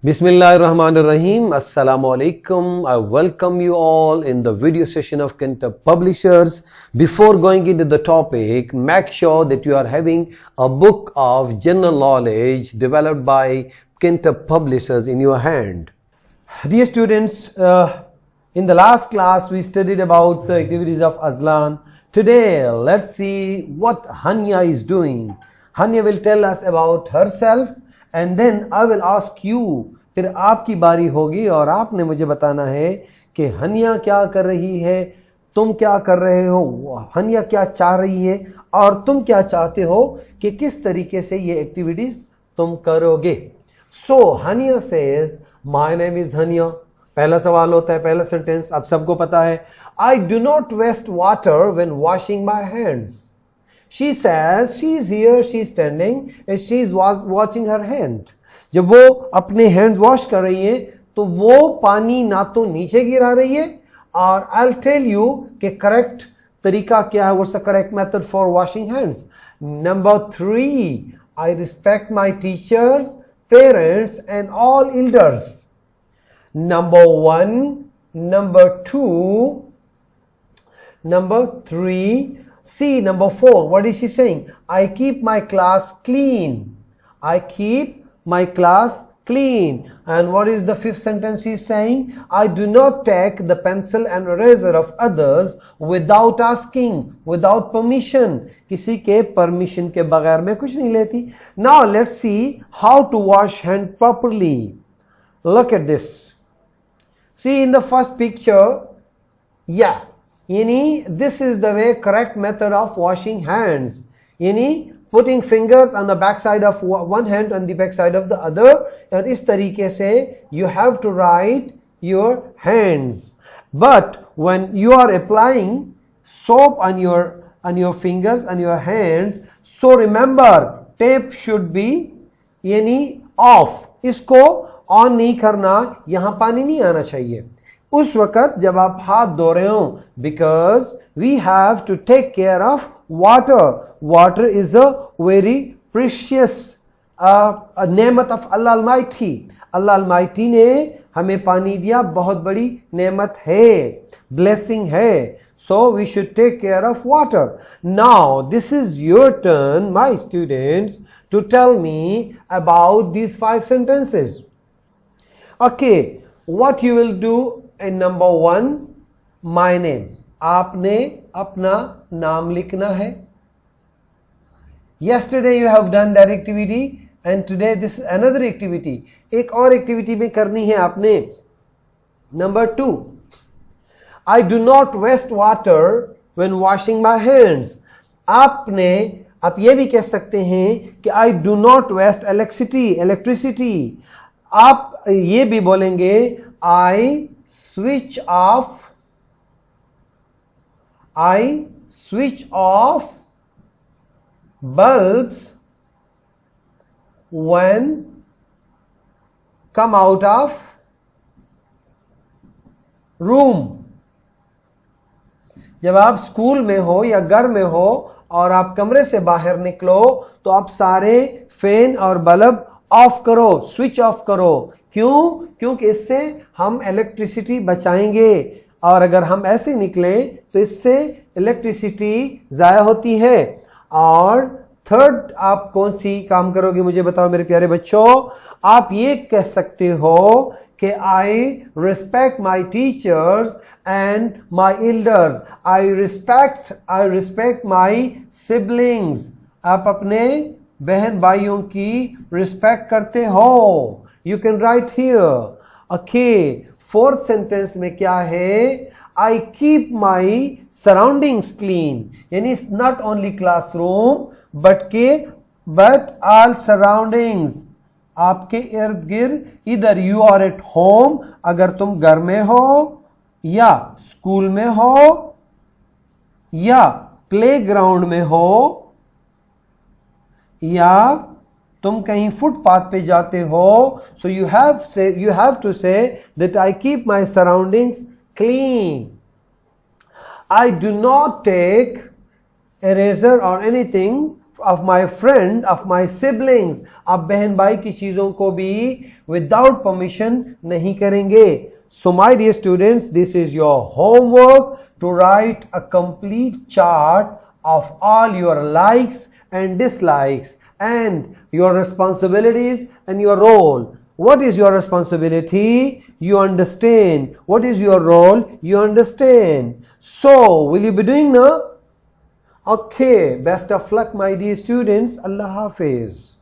Bismillahirrahmanirrahim. Assalamu alaikum. I welcome you all in the video session of Kintab Publishers. Before going into the topic, make sure that you are having a book of general knowledge developed by Kintab Publishers in your hand. Dear students, in the last class we studied about the activities of Azlan. Today let's see what Hania is doing. Hania will tell us about herself and then I will ask you. फिर आपकी बारी होगी और आपने मुझे बताना है कि हनिया क्या कर रही है, तुम क्या कर रहे हो, हनिया क्या चाह रही है और तुम क्या चाहते हो कि किस तरीके से ये एक्टिविटीज तुम करोगे. So Haniya says my name is Haniya. पहला सवाल होता है, पहला सेंटेंस आप सबको पता है, I do not waste water when washing my hands. She says she is here, she is standing and she is washing her hand. जब वो अपने हैंड्स वॉश कर रही है तो वो पानी ना तो नीचे गिरा रही है और I'll tell you कि करेक्ट तरीका क्या है. What's the correct method for washing hands? Number 3, I respect my teachers, parents and all elders. Number 1, number 2, number 3. See, number 4, what is she saying? I keep my class clean. I keep my class clean. And what is the fifth sentence she's saying? I do not take the pencil and eraser of others without asking, without permission. किसी के permission के बगैर मैं कुछ नहीं लेती. Now let's see how to wash hand properly. Look at this. See in the first picture, yeah. This is the way correct method of washing hands. Putting fingers on the back side of one hand and the back side of the other. And इस तरीके से you have to write your hands. But when you are applying soap on your fingers and your hands, so remember tape should be off. इसको on नहीं करना, यहाँ पानी नहीं आना चाहिए उस वक्त जब आप हाथ धो रहे हो, because we have to take care of water. Water is a very precious नेमत of Allah Almighty. Allah Almighty ने हमें पानी दिया, बहुत बड़ी नेमत है, blessing है. So we should take care of water. Now this is your turn, my students, to tell me about these 5 sentences. Okay, what you will do in number 1, my name. आपने अपना नाम लिखना है. Yesterday you have done that activity and today this is another activity. एक और activity में करनी है आपने. Number 2, I do not waste water when washing my hands. आप ये भी कह सकते हैं कि I do not waste electricity. आप ये भी बोलेंगे I switch off bulbs when come out of room. जब आप स्कूल में हो या घर में हो और आप कमरे से बाहर निकलो तो आप सारे फैन और बल्ब ऑफ करो, स्विच ऑफ करो. क्यों? क्योंकि इससे हम इलेक्ट्रिसिटी बचाएंगे और अगर हम ऐसे निकलें तो इससे इलेक्ट्रिसिटी ज़ाया होती है. और थर्ड आप कौन सी काम करोगे मुझे बताओ मेरे प्यारे बच्चों. आप ये कह सकते हो कि I respect my teachers and my elders. I respect my siblings. आप अपने बहन भाइयों की रिस्पेक्ट करते हो. You can write here. Okay, fourth sentence में क्या है? I keep my surroundings clean. यानी not only classroom but all surroundings. आपके इर्द गिर्द, either you are at home, अगर तुम घर में हो या स्कूल में हो या प्लेग्राउंड में हो या तुम कहीं फुटपाथ पे जाते हो. So you have to say that I keep my surroundings clean. I do not take eraser or anything of my friend, of my siblings. आप बहन भाई की चीजों को भी without permission नहीं करेंगे. So my dear students, this is your homework to write a complete chart of all your likes and dislikes and your responsibilities and your role. What is your responsibility? You understand. What is your role? You understand. So, will you be doing now? Okay, best of luck my dear students. Allah Hafiz.